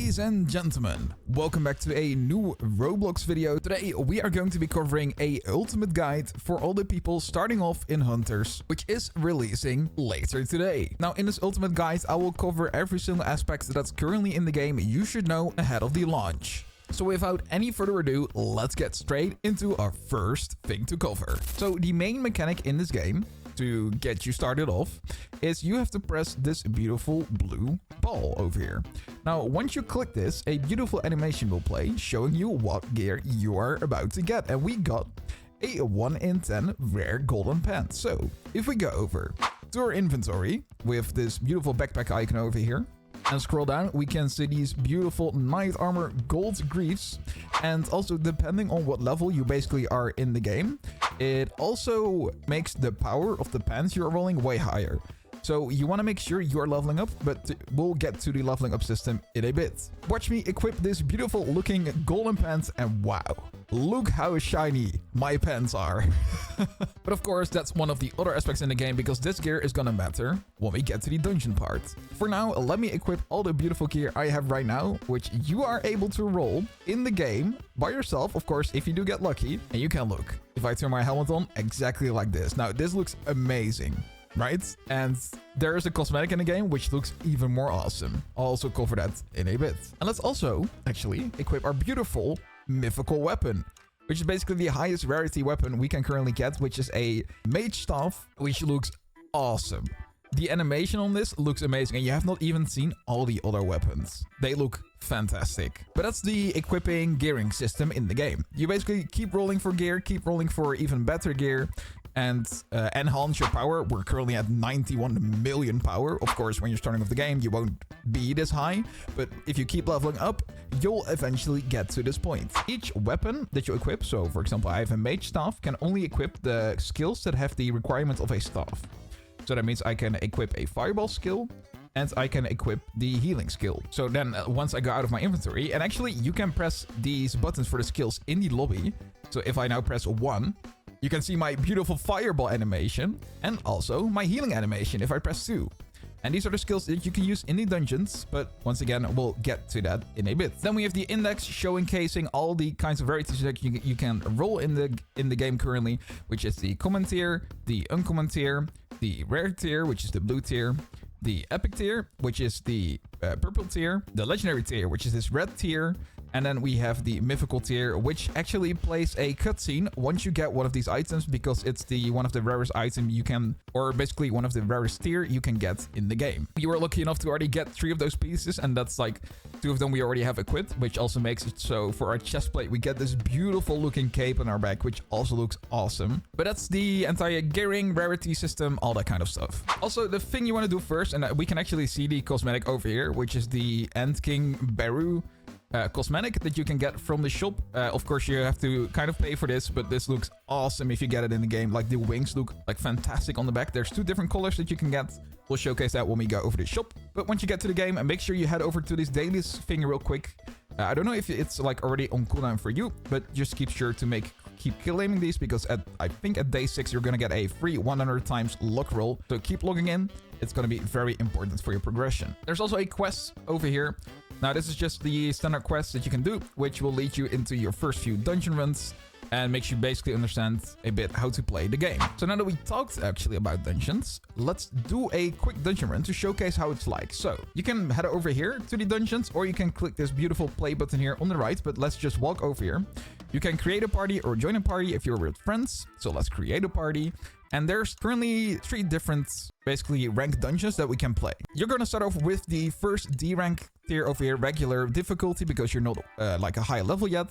Ladies and gentlemen, welcome back to a new Roblox video. Today we are going to be covering a ultimate guide for all the people starting off in Hunters, which is releasing later today. Now in this ultimate guide I will cover every single aspect that's currently in the game you should know ahead of the launch. So without any further ado, let's get straight into our first thing to cover. So the main mechanic in this game, to get you started off, is you have to press this beautiful blue ball over here. Now once you click this, a beautiful animation will play showing you what gear you are about to get, and we got a 1 in 10 rare golden pants. So if we go over to our inventory with this beautiful backpack icon over here and scroll down, we can see these beautiful knight armor gold greaves, and also depending on what level you basically are in the game, it also makes the power of the pants you're rolling way higher. So you want to make sure you are leveling up, but we'll get to the leveling up system in a bit. Watch me equip this beautiful looking golden pants, and wow, look how shiny my pants are. But of course, that's one of the other aspects in the game, because this gear is gonna matter when we get to the dungeon part. For now, let me equip all the beautiful gear I have right now, which you are able to roll in the game by yourself, of course, if you do get lucky. And you can look, if I turn my helmet on, exactly like this. Now, this looks amazing, right? And there is a cosmetic in the game which looks even more awesome. I'll also cover that in a bit. And let's also actually equip our beautiful mythical weapon, which is basically the highest rarity weapon we can currently get, which is a mage staff, which looks awesome. The animation on this looks amazing, and you have not even seen all the other weapons. They look fantastic. But that's the equipping gearing system in the game. You basically keep rolling for gear, keep rolling for even better gear, and enhance your power. We're currently at 91 million power. Of course, when you're starting off the game, you won't be this high, but if you keep leveling up, you'll eventually get to this point. Each weapon that you equip, so for example, I have a mage staff, can only equip the skills that have the requirement of a staff. So that means I can equip a fireball skill, and I can equip the healing skill. So then once I go out of my inventory, and actually you can press these buttons for the skills in the lobby. So if I now press 1, you can see my beautiful fireball animation and also my healing animation if I press 2. And these are the skills that you can use in the dungeons, but once again, we'll get to that in a bit. Then we have the index showcasing all the kinds of rarities that you can roll in the game currently, which is the common tier, the uncommon tier, the rare tier, which is the blue tier, the epic tier, which is the purple tier, the legendary tier, which is this red tier, and then we have the mythical tier, which actually plays a cutscene once you get one of these items, because it's the one of the rarest item you can, or basically one of the rarest tier you can get in the game. You were lucky enough to already get 3 of those pieces, and that's like 2 of them we already have equipped, which also makes it so for our chest plate we get this beautiful looking cape on our back, which also looks awesome. But that's the entire gearing, rarity system, all that kind of stuff. Also, the thing you want to do first, and we can actually see the cosmetic over here, which is the Ant King Baru cosmetic that you can get from the shop. Of course, you have to kind of pay for this, but this looks awesome if you get it in the game. Like, the wings look like fantastic on the back. There's 2 different colors that you can get. We'll showcase that when we go over the shop. But once you get to the game, and make sure you head over to this Dailies thing real quick. I don't know if it's like already on cooldown for you, but just keep sure to keep claiming these, because I think at day 6 you're gonna get a free 100 times luck roll. So keep logging in. It's gonna be very important for your progression. There's also a quest over here. Now this is just the standard quest that you can do, which will lead you into your first few dungeon runs and makes you basically understand a bit how to play the game. So now that we talked actually about dungeons, let's do a quick dungeon run to showcase how it's like. So you can head over here to the dungeons, or you can click this beautiful play button here on the right, but let's just walk over here. You can create a party or join a party if you're with friends. So let's create a party. And there's currently 3 different, basically, ranked dungeons that we can play. You're going to start off with the first D rank tier over here, regular difficulty, because you're not like a high level yet.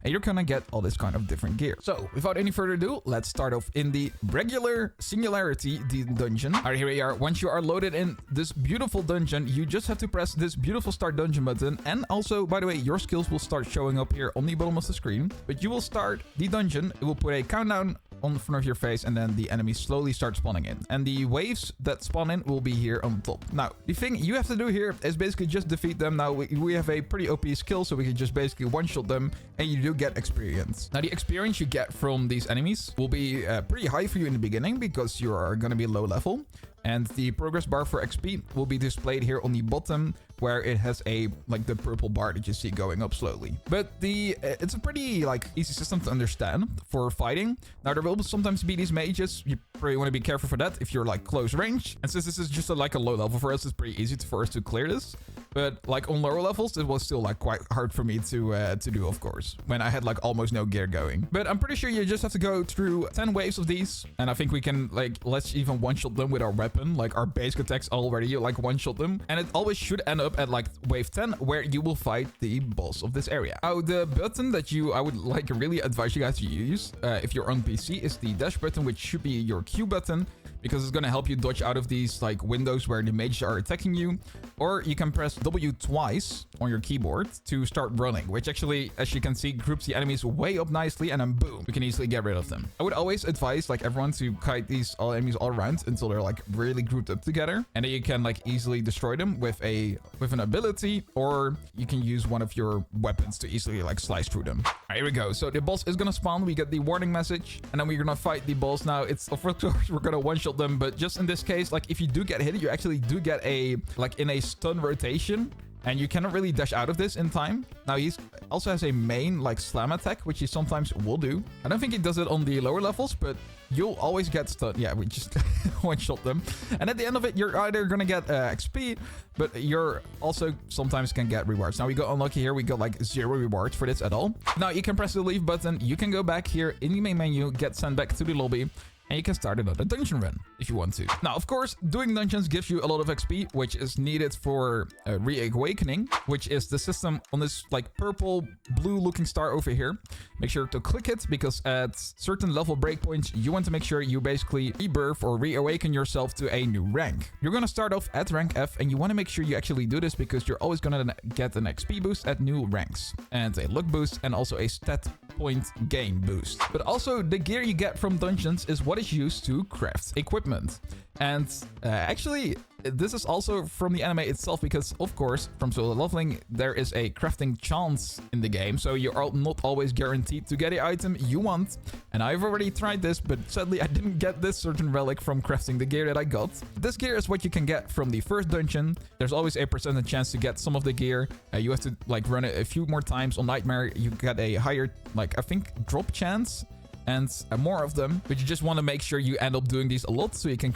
And you're going to get all this kind of different gear. So without any further ado, let's start off in the regular singularity dungeon. All right, here we are. Once you are loaded in this beautiful dungeon, you just have to press this beautiful start dungeon button. And also, by the way, your skills will start showing up here on the bottom of the screen. But you will start the dungeon. It will put a countdown on the front of your face, and then the enemies slowly start spawning in. And the waves that spawn in will be here on top. Now, the thing you have to do here is basically just defeat them. Now, we have a pretty OP skill, so we can just basically one-shot them, and you do get experience. Now, the experience you get from these enemies will be pretty high for you in the beginning, because you are going to be low level. And the progress bar for XP will be displayed here on the bottom where it has a like the purple bar that you see going up slowly. But it's a pretty like easy system to understand for fighting. Now there will sometimes be these mages. You probably want to be careful for that if you're like close range. And since this is just like a low level for us, it's pretty easy for us to clear this. But like on lower levels, it was still like quite hard for me to do, of course, when I had like almost no gear going. But I'm pretty sure you just have to go through 10 waves of these. And I think we can like, let's even one-shot them with our weapon. Like our basic attacks already like one-shot them. And it always should end up at like wave 10, where you will fight the boss of this area. Now, the button that I would like really advise you guys to use if you're on PC is the dash button, which should be your Q button, because it's going to help you dodge out of these like windows where the mages are attacking you. Or you can press W twice on your keyboard to start running, which actually, as you can see, groups the enemies way up nicely, and then boom, you can easily get rid of them. I would always advise like everyone to kite these enemies all around until they're like really grouped up together, and then you can like easily destroy them with an ability, or you can use one of your weapons to easily like slice through them. All right, here we go. So the boss is gonna spawn. We get the warning message, and then we're gonna fight the boss. Now it's of course we're gonna one-shot them, but just in this case, like if you do get hit, you actually do get a like in a stun rotation, and you cannot really dash out of this in time. Now he also has a main like slam attack, which he sometimes will do. I don't think he does it on the lower levels, but you'll always get stunned. Yeah, we just one-shot them. And at the end of it, you're either gonna get XP, but you're also sometimes can get rewards. Now we got unlucky here. We got like 0 rewards for this at all. Now you can press the leave button. You can go back here in the main menu, get sent back to the lobby, and you can start another dungeon run if you want to. Now, of course, doing dungeons gives you a lot of XP, which is needed for Reawakening, which is the system on this like purple blue looking star over here. Make sure to click it, because at certain level breakpoints, you want to make sure you basically rebirth or reawaken yourself to a new rank. You're going to start off at rank F, and you want to make sure you actually do this, because you're always going to get an XP boost at new ranks, and a luck boost, and also a stat point gain boost. But also the gear you get from dungeons is what is used to craft equipment. And actually, this is also from the anime itself, because of course from solo leveling there is a crafting chance in the game, so you're not always guaranteed to get the item you want. And I've already tried this, but sadly I didn't get this certain relic from crafting the gear that I got. This gear is what you can get from the first dungeon. There's always a percentage chance to get some of the gear. You have to like run it a few more times. On Nightmare you get a higher, like I think, drop chance and more of them, but you just want to make sure you end up doing these a lot so you can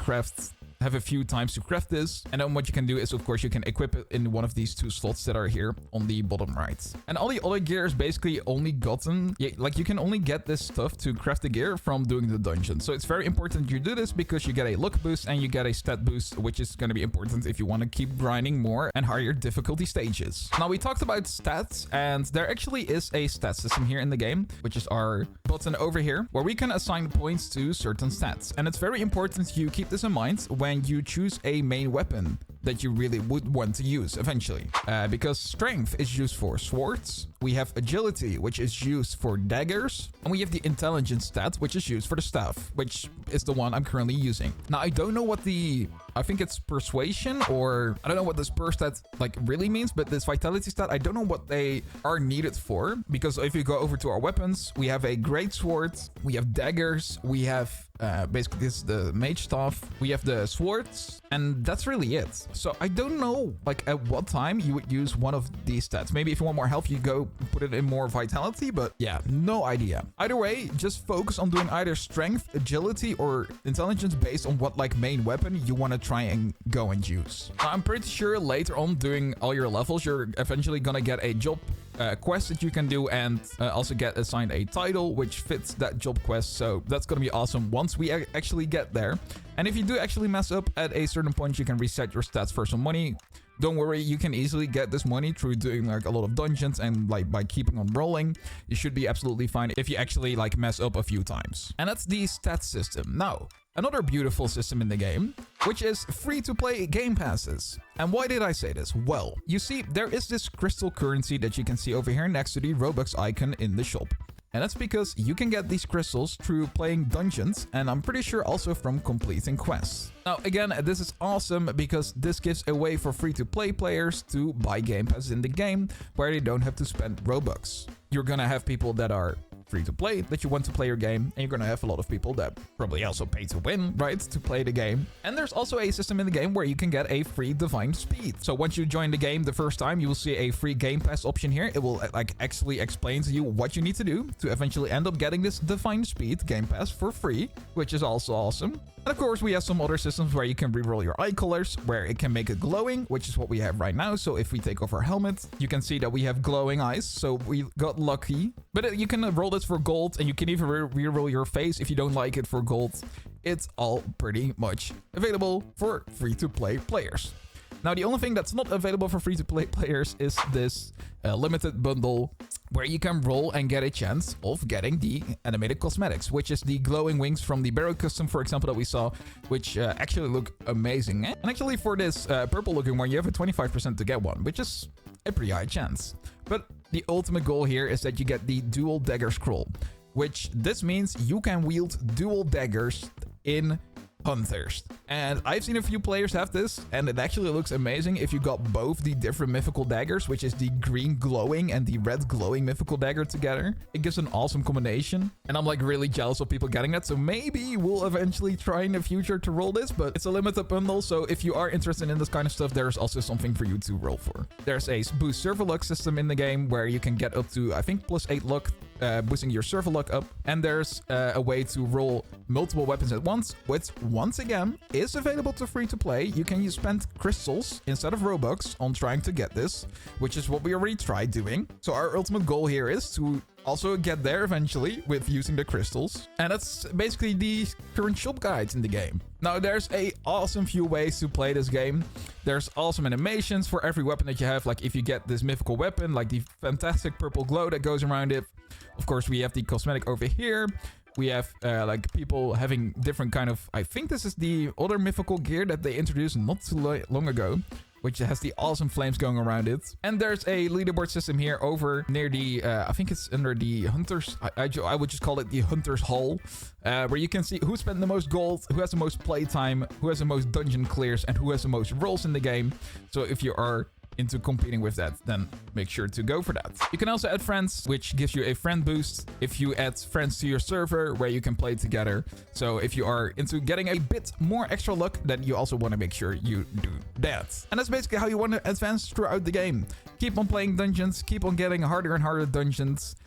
have a few times to craft this. And then what you can do is, of course, you can equip it in one of these 2 slots that are here on the bottom right. And all the other gear is basically only gotten, like you can only get this stuff to craft the gear from doing the dungeon. So it's very important you do this, because you get a luck boost and you get a stat boost, which is going to be important if you want to keep grinding more and higher difficulty stages. Now we talked about stats, and there actually is a stat system here in the game, which is our button over here, where we can assign points to certain stats. And it's very important you keep this in mind when you choose a main weapon that you really would want to use eventually, because strength is used for swords, we have agility, which is used for daggers, and we have the intelligence stat, which is used for the staff, which is the one I'm currently using. Now I don't know what I think it's persuasion, or I don't know what this per stat like really means, but this vitality stat, I don't know what they are needed for, because if you go over to our weapons, we have a great sword, we have daggers, we have basically this is the mage staff, we have the swords, and that's really it. So I don't know like at what time you would use one of these stats. Maybe if you want more health, you go put it in more vitality, but yeah, no idea. Either way, just focus on doing either strength, agility, or intelligence based on what like main weapon you want to try and go and use. I'm pretty sure later on doing all your levels, you're eventually gonna get a job quest that you can do, and also get assigned a title which fits that job quest. So that's gonna be awesome once we actually get there. And if you do actually mess up at a certain point, you can reset your stats for some money. Don't worry, you can easily get this money through doing like a lot of dungeons, and like by keeping on rolling, you should be absolutely fine if you actually like mess up a few times. And that's the stats system. Now, another beautiful system in the game, which is free-to-play game passes. And why did I say this? Well, you see, there is this crystal currency that you can see over here next to the Robux icon in the shop. And that's because you can get these crystals through playing dungeons, and I'm pretty sure also from completing quests. Now, again, this is awesome because this gives a way for free-to-play players to buy game passes in the game where they don't have to spend Robux. You're gonna have people that are free to play, that you want to play your game, and you're gonna have a lot of people that probably also pay to win, right, to play the game. And there's also a system in the game where you can get a free divine speed. So once you join the game the first time, you will see a free game pass option here. It will like actually explain to you what you need to do to eventually end up getting this divine speed game pass for free, which is also awesome. And of course, we have some other systems where you can reroll your eye colors, where it can make it glowing, which is what we have right now. So if we take off our helmet, you can see that we have glowing eyes. So we got lucky. But you can roll this for gold, and you can even reroll your face if you don't like it for gold. It's all pretty much available for free-to-play players. Now, the only thing that's not available for free-to-play players is this limited bundle where you can roll and get a chance of getting the animated cosmetics, which is the glowing wings from the Barrow custom, for example, that we saw, which actually look amazing. And actually for this purple-looking one, you have a 25% to get one, which is a pretty high chance. But the ultimate goal here is that you get the dual dagger scroll, which this means you can wield dual daggers in Hunters. And I've seen a few players have this, and it actually looks amazing if you got both the different mythical daggers, which is the green glowing and the red glowing mythical dagger together. It gives an awesome combination, and I'm like really jealous of people getting that, so maybe we'll eventually try in the future to roll this, but it's a limited bundle, so if you are interested in this kind of stuff, there's also something for you to roll for. There's a boost server luck system in the game where you can get up to, I think, +8 luck, boosting your server luck up, and there's a way to roll multiple weapons at once, which once again is available to free to play. You can spend crystals instead of Robux on trying to get this, which is what we already tried doing. So our ultimate goal here is to also get there eventually with using the crystals. And that's basically the current shop guides in the game. Now, there's a awesome few ways to play this game. There's awesome animations for every weapon that you have. Like if you get this mythical weapon, like the fantastic purple glow that goes around it. Of course, we have the cosmetic over here. We have like people having different kind of, I think this is the other mythical gear that they introduced not too long ago, which has the awesome flames going around it. And there's a leaderboard system here over near the, I think it's under the Hunters, I would just call it the Hunters Hall, where you can see who spent the most gold, who has the most playtime, who has the most dungeon clears, and who has the most rolls in the game. So if you are into competing with that, then make sure to go for that. You can also add friends, which gives you a friend boost if you add friends to your server where you can play together. So if you are into getting a bit more extra luck, then you also want to make sure you do that. And that's basically how you want to advance throughout the game. Keep on playing dungeons, keep on getting harder and harder dungeons,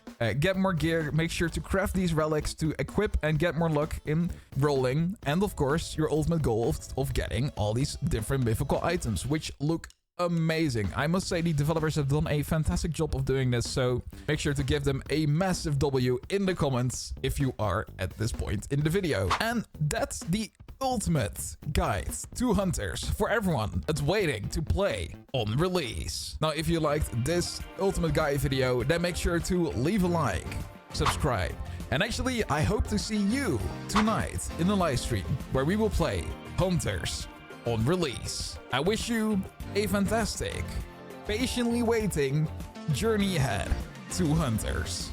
get more gear, make sure to craft these relics to equip and get more luck in rolling, and of course your ultimate goal of getting all these different mythical items, which look amazing. I must say the developers have done a fantastic job of doing this, so make sure to give them a massive W in the comments if you are at this point in the video. And that's the ultimate guide to Hunters for everyone that's waiting to play on release. Now, if you liked this ultimate guide video, then make sure to leave a like, subscribe, and actually I hope to see you tonight in the live stream where we will play Hunters on release. I wish you a fantastic, patiently waiting journey ahead to Hunters.